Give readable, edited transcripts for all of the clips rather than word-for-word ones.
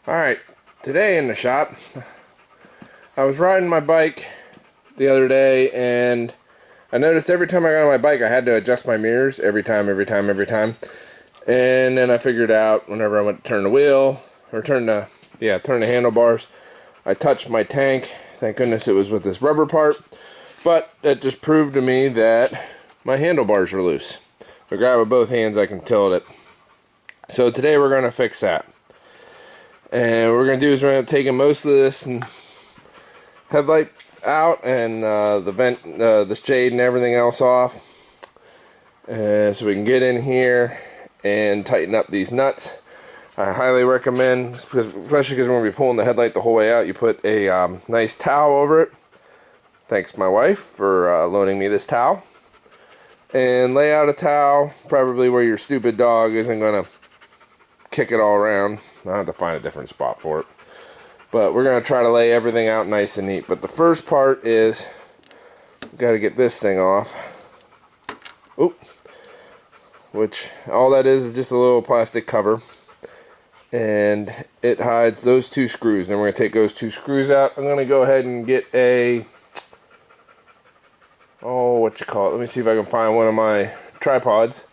Alright, today in the shop, I was riding my bike the other day, and I noticed every time I got on my bike I had to adjust my mirrors every time. And then I figured out whenever I went to turn the wheel, or turn the handlebars, I touched my tank. Thank goodness it was with this rubber part, but it just proved to me that my handlebars are loose. If I grab with both hands I can tilt it. So today we're going to fix that. And what we're going to do is we're going to take most of this and headlight out and the vent, the shade and everything else off. So we can get in here and tighten up these nuts. I highly recommend, especially because we're going to be pulling the headlight the whole way out, you put a nice towel over it. Thanks my wife for loaning me this towel. And lay out a towel, probably where your stupid dog isn't going to kick it all around. I'll have to find a different spot for it. But we're going to try to lay everything out nice and neat. But the first part is, we've got to get this thing off. Oop. Which, all that is just a little plastic cover. And it hides those two screws. Then we're going to take those two screws out. I'm going to go ahead and get a, let me see if I can find one of my tripods.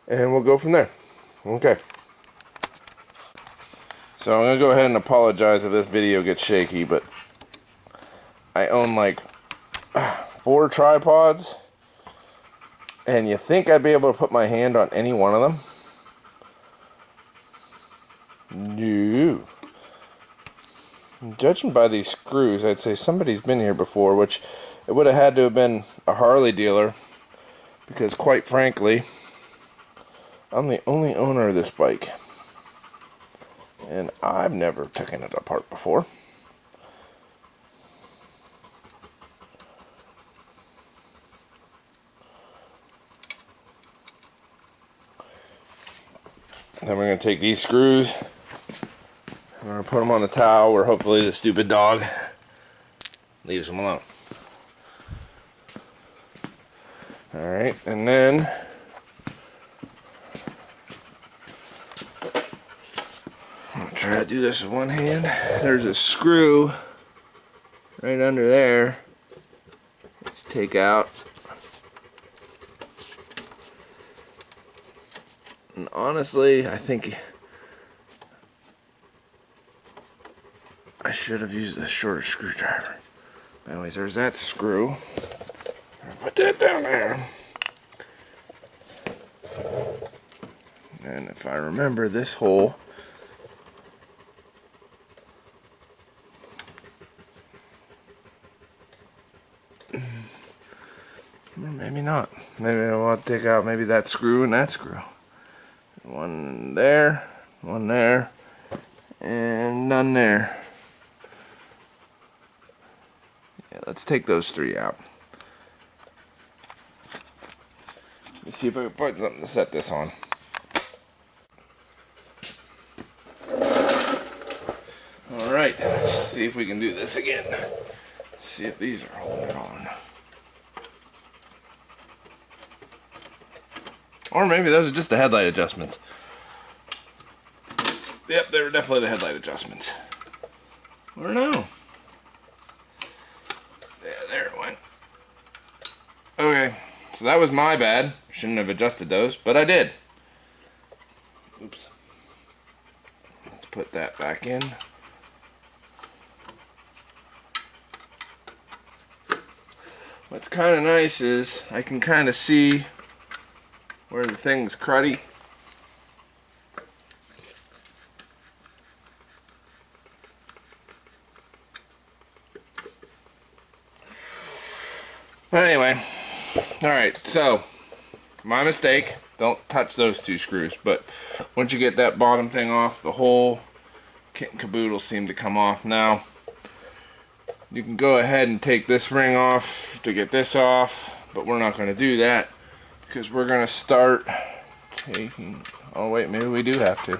And we'll go from there. Okay. So I'm going to go ahead and apologize if this video gets shaky, but I own like 4 tripods, and you think I'd be able to put my hand on any one of them? No. Judging by these screws, I'd say somebody's been here before, which it would have had to have been a Harley dealer, because quite frankly, I'm the only owner of this bike. And I've never taken it apart before. Then we're going to take these screws. We're going to put them on the towel where hopefully the stupid dog leaves them alone. Alright, and then try to do this with one hand. There's a screw right under there. Let's take out. And honestly, I think I should have used a shorter screwdriver. Anyways, there's that screw. Put that down there. And if I remember, this hole, maybe not. Maybe I'll have to take out maybe that screw and that screw. One there, and none there. Yeah, let's take those 3 out. Let me see if I can find something to set this on. Alright, let's see if we can do this again. See if these are holding it on. Or maybe those are just the headlight adjustments. Yep, they were definitely the headlight adjustments. Or no. Yeah, there it went. Okay, so that was my bad. Shouldn't have adjusted those, but I did. Oops. Let's put that back in. What's kind of nice is I can kind of see where the thing's cruddy. But anyway, alright, so my mistake. Don't touch those 2 screws, but once you get that bottom thing off, the whole kit and caboodle seem to come off. Now, you can go ahead and take this ring off to get this off, but we're not going to do that because we're going to start taking, oh wait, maybe we do have to.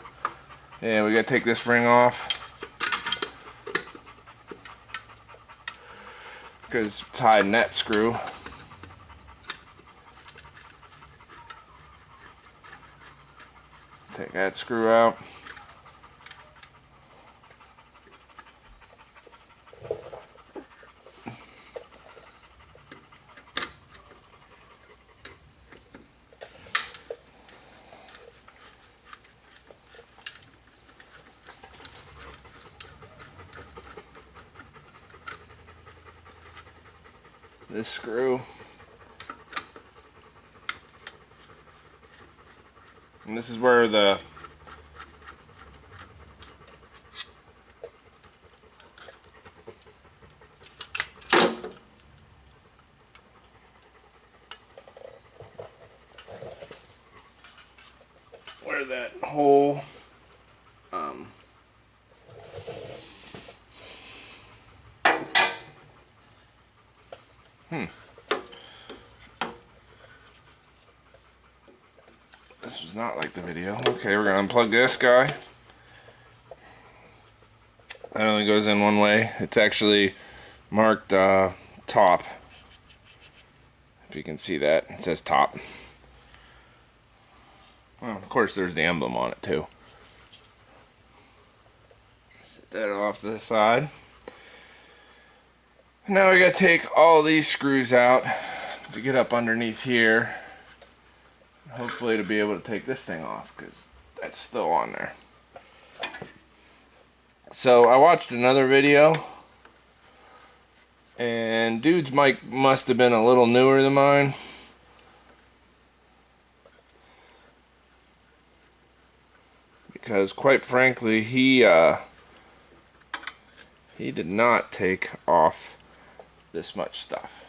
Yeah, we got to take this ring off because it's hiding that screw. Take that screw out. this screw. And this is where the that hole This was not like the video. Okay, we're gonna unplug this guy. That only goes in one way. It's actually marked top. If you can see that, it says top. Well, of course there's the emblem on it too. Set that off to the side. Now we gotta take all these screws out to get up underneath here. Hopefully to be able to take this thing off, because that's still on there. So I watched another video, and dude's mic must have been a little newer than mine. Because quite frankly, he did not take off this much stuff.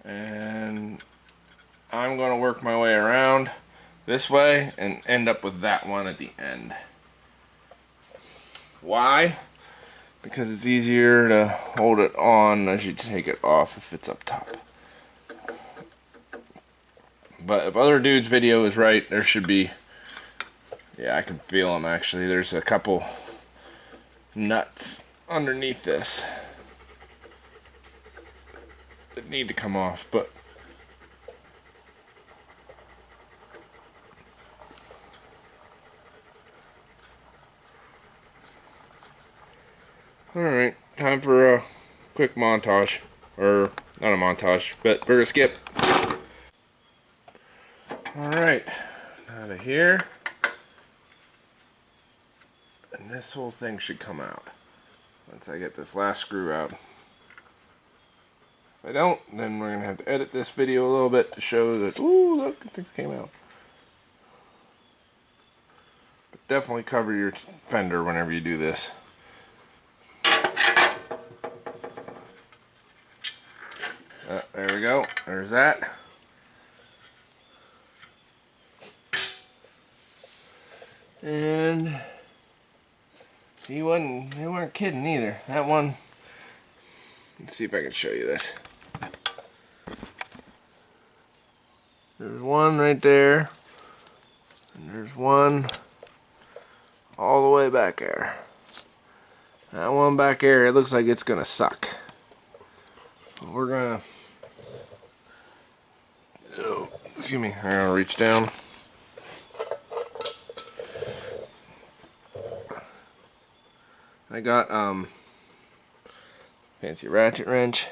And I'm going to work my way around this way and end up with that one at the end. Why? Because it's easier to hold it on as you take it off if it's up top. But if other dude's video is right, there should be, yeah, I can feel them actually. There's a couple nuts underneath this that need to come off, but alright, time for a quick montage, or not a montage, but we're gonna skip. Alright, out of here, and this whole thing should come out once I get this last screw out. If I don't, then we're going to have to edit this video a little bit to show that, ooh, look, things came out. But definitely cover your fender whenever you do this. There we go. There's that. And they weren't kidding either. That one, let's see if I can show you this. There's one right there, and there's one all the way back there. That one back there, it looks like it's gonna suck. We're gonna, oh, excuse me, I'm gonna reach down. I got fancy ratchet wrench.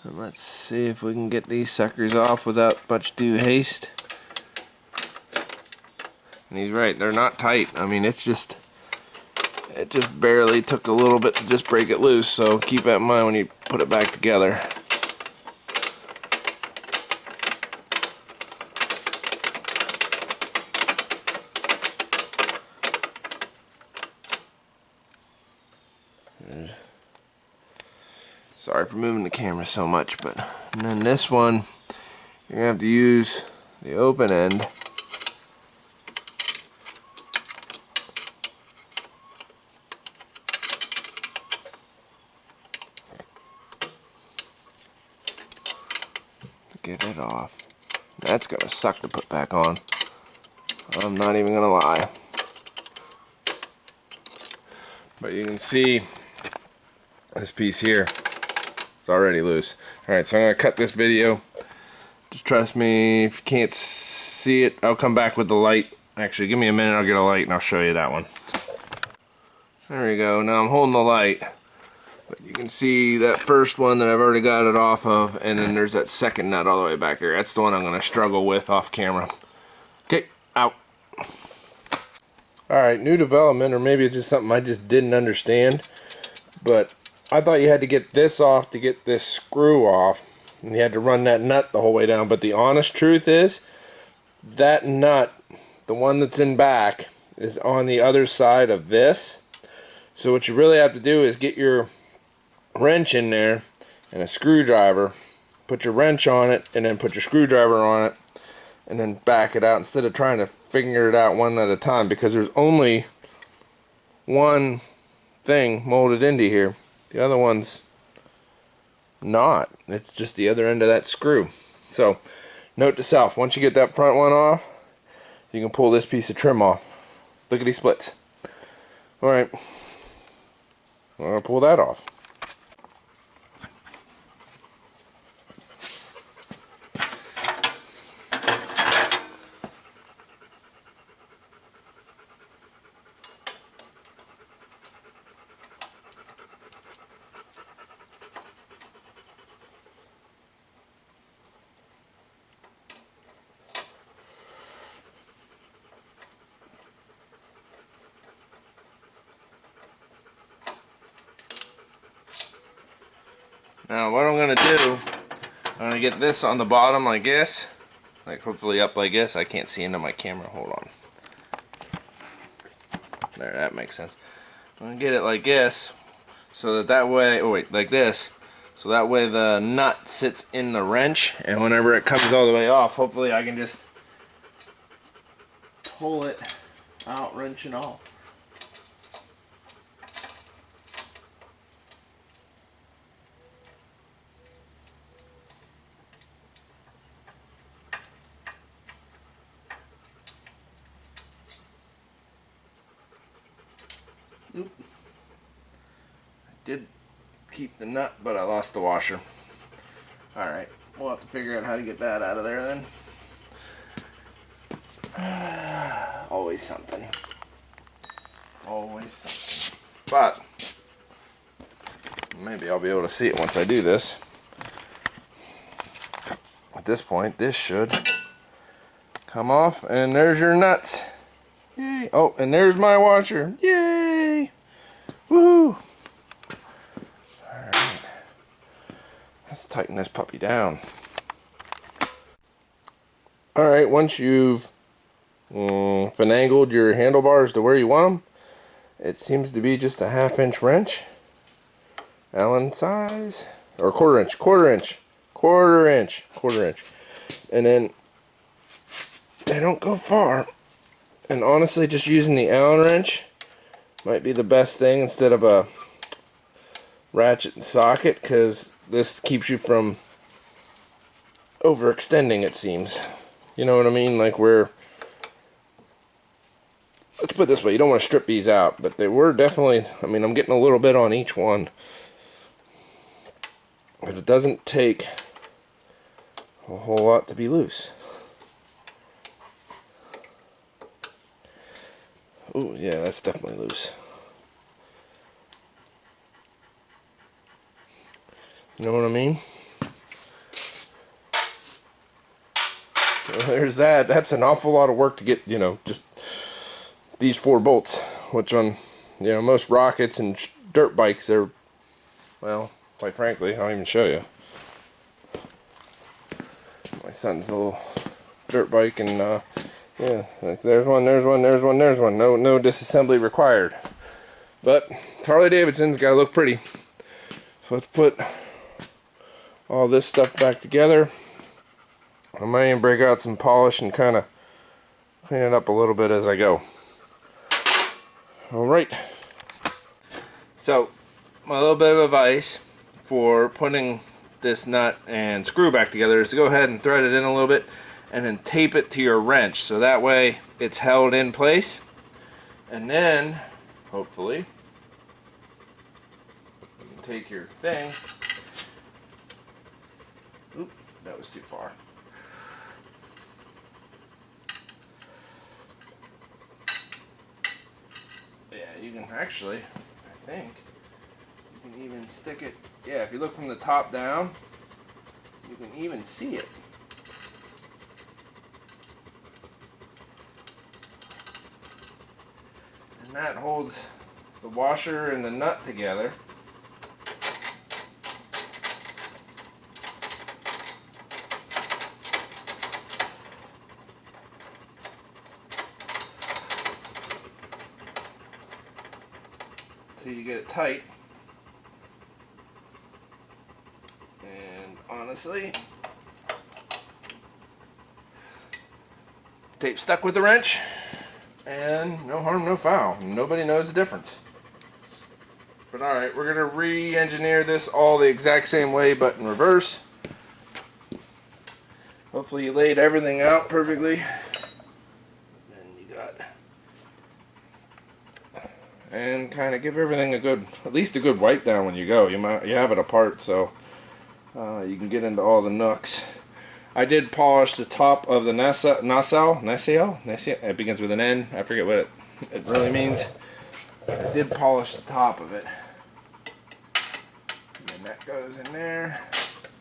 And let's see if we can get these suckers off without much due haste. And he's right, they're not tight. I mean, it just barely took a little bit to just break it loose, so keep that in mind when you put it back together. Sorry for moving the camera so much, but and then this one, you're gonna have to use the open end to get it off. That's gonna suck to put back on. I'm not even gonna lie. But you can see this piece here. It's already loose. Alright, so I'm going to cut this video. Just trust me, if you can't see it, I'll come back with the light. Actually, give me a minute, I'll get a light and I'll show you that one. There we go. Now I'm holding the light. But you can see that first one that I've already got it off of, and then there's that second nut all the way back here. That's the one I'm going to struggle with off camera. Okay, out. Alright, new development, or maybe it's just something I just didn't understand, but I thought you had to get this off to get this screw off, and you had to run that nut the whole way down. But the honest truth is, that nut, the one that's in back, is on the other side of this. So what you really have to do is get your wrench in there and a screwdriver, put your wrench on it, and then put your screwdriver on it, and then back it out instead of trying to figure it out one at a time, because there's only one thing molded into here. The other one's not. It's just the other end of that screw. So, note to self, once you get that front one off, you can pull this piece of trim off. Lickety splits. Alright, I'm going to pull that off. Now what I'm going to do, I'm going to get this on the bottom like this, like hopefully up like this. I can't see into my camera, hold on. There, that makes sense. I'm going to get it like this, so that way, oh wait, like this, so that way the nut sits in the wrench, and whenever it comes all the way off, hopefully I can just pull it out, wrench and all. Oop. I did keep the nut, but I lost the washer. Alright, we'll have to figure out how to get that out of there then. Always something. Always something. But, maybe I'll be able to see it once I do this. At this point, this should come off, and there's your nuts. Yay! Oh, and there's my washer. Yay! Woohoo! Alright. Let's tighten this puppy down. Alright, once you've finagled your handlebars to where you want them, it seems to be just a 1/2 inch wrench. Allen size. Or quarter inch. And then they don't go far. And honestly, just using the Allen wrench might be the best thing instead of a ratchet and socket, because this keeps you from overextending, it seems. You know what I mean? Like where, let's put it this way, you don't want to strip these out, but they were definitely, I mean, I'm getting a little bit on each one. But it doesn't take a whole lot to be loose. Oh yeah, that's definitely loose. You know what I mean? Well, there's that. That's an awful lot of work to get, you know, just these 4 bolts, which on, you know, most rockets and dirt bikes, they're, well, quite frankly, I'll even show you. My son's a little dirt bike, and yeah, like there's one. No disassembly required. But Harley Davidson's got to look pretty. So let's put all this stuff back together. I might even break out some polish and kind of clean it up a little bit as I go. Alright. So, my little bit of advice for putting this nut and screw back together is to go ahead and thread it in a little bit, and then tape it to your wrench, so that way it's held in place. And then, hopefully, you can take your thing. Oop, that was too far. Yeah, you can actually, I think, you can even stick it, yeah, if you look from the top down, you can even see it. And that holds the washer and the nut together. Till you get it tight. And honestly, tape stuck with the wrench, and no harm, no foul. Nobody knows the difference. But alright, we're going to re-engineer this all the exact same way, but in reverse. Hopefully you laid everything out perfectly. Then you got... And kind of give everything a good, at least a good wipe down when you go. You have it apart, so you can get into all the nooks. I did polish the top of the nacelle. It begins with an N. I forget what it really means. I did polish the top of it. And then that goes in there.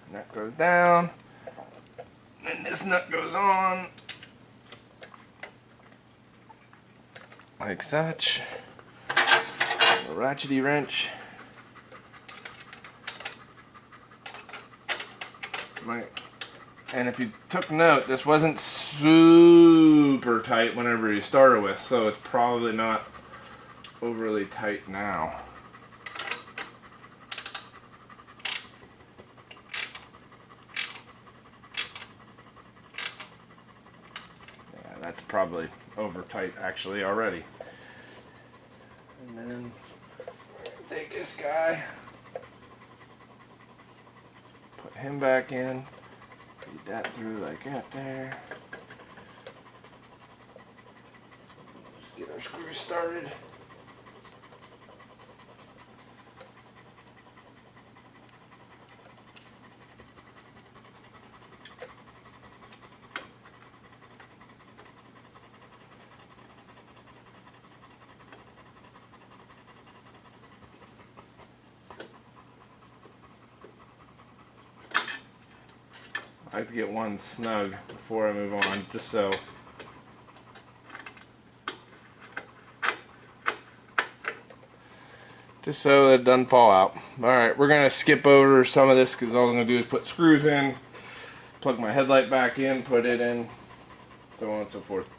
And that goes down. And this nut goes on. Like such. A ratchety wrench. And if you took note, this wasn't super tight whenever you started with, so it's probably not overly tight now. Yeah, that's probably over tight actually already. And then take this guy, put him back in, feed that through like that there. Just get our screws started. I like to get one snug before I move on, just so it doesn't fall out. Alright, we're going to skip over some of this because all I'm going to do is put screws in, plug my headlight back in, put it in, so on and so forth.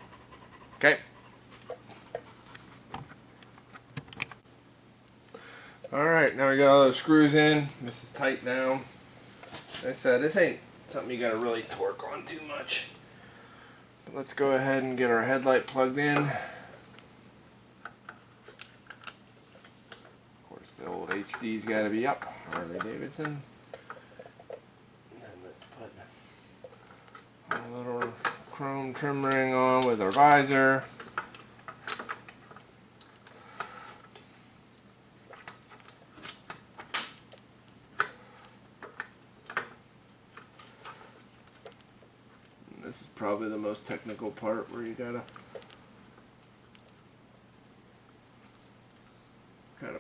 Okay. Alright, now we got all those screws in. This is tight now. Like I said, this ain't something you gotta really torque on too much. But let's go ahead and get our headlight plugged in. Of course, the old HD's gotta be up. Harley Davidson. And let's put a little chrome trim ring on with our visor. This is probably the most technical part where you gotta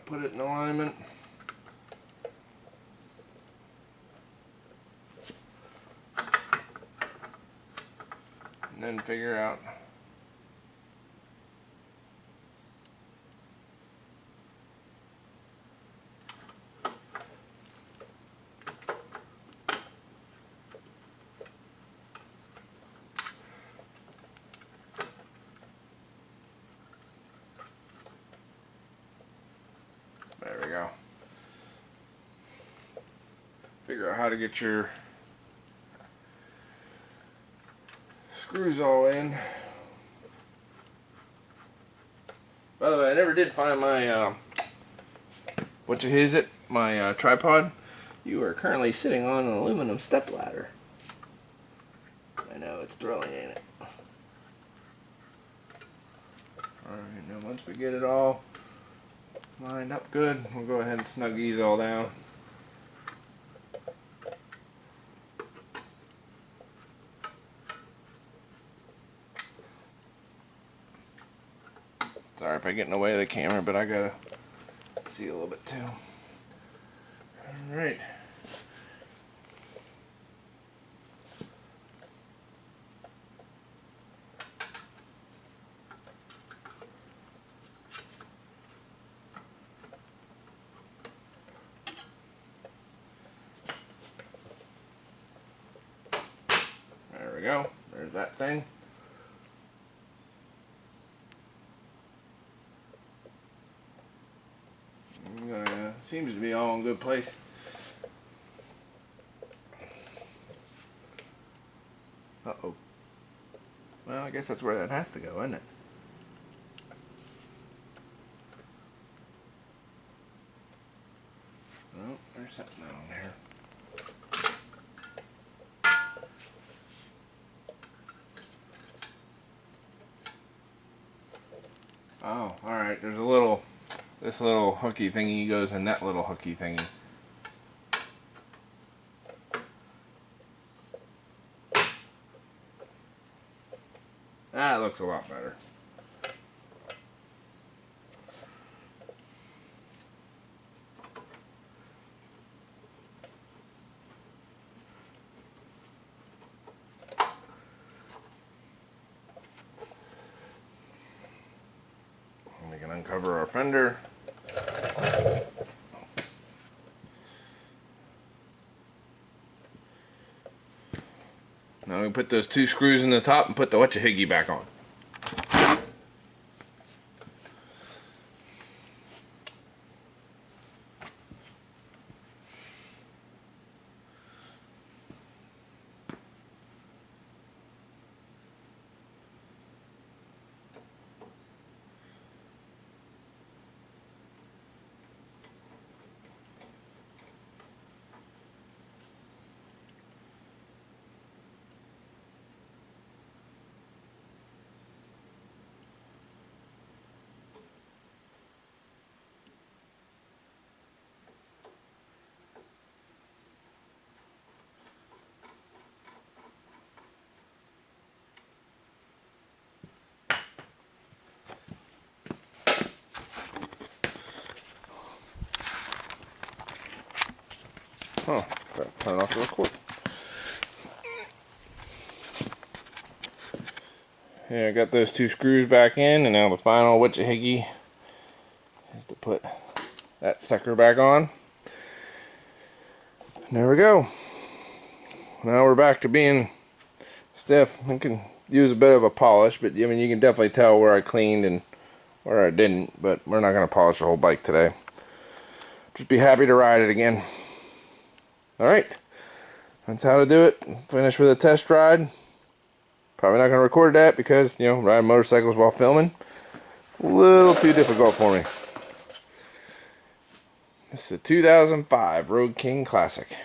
put it in alignment. And then figure out there we go. Figure out how to get your screws all in. By the way, I never did find my my tripod. You are currently sitting on an aluminum stepladder. I know, it's thrilling, ain't it? Alright, now once we get it all lined up good, we'll go ahead and snug these all down. Sorry if I get in the way of the camera, but I gotta see a little bit too. Alright. we go. There's that thing. Seems to be all in good place. Uh-oh. Well, I guess that's where that has to go, isn't it? Oh, there's something on there. Oh, alright, there's a little, this little hooky thingy goes in that little hooky thingy. That looks a lot better. We can uncover our fender. Now we put those 2 screws in the top and put the whatcha-higgy back on. Oh, gotta turn off the record. Yeah, I got those 2 screws back in, and now the final whatcha-higgy is to put that sucker back on. And there we go. Now we're back to being stiff. I can use a bit of a polish, but I mean you can definitely tell where I cleaned and where I didn't, but we're not going to polish the whole bike today. Just be happy to ride it again. Alright, that's how to do it. Finish with a test ride. Probably not going to record that because, you know, riding motorcycles while filming, a little too difficult for me. This is a 2005 Road King Classic.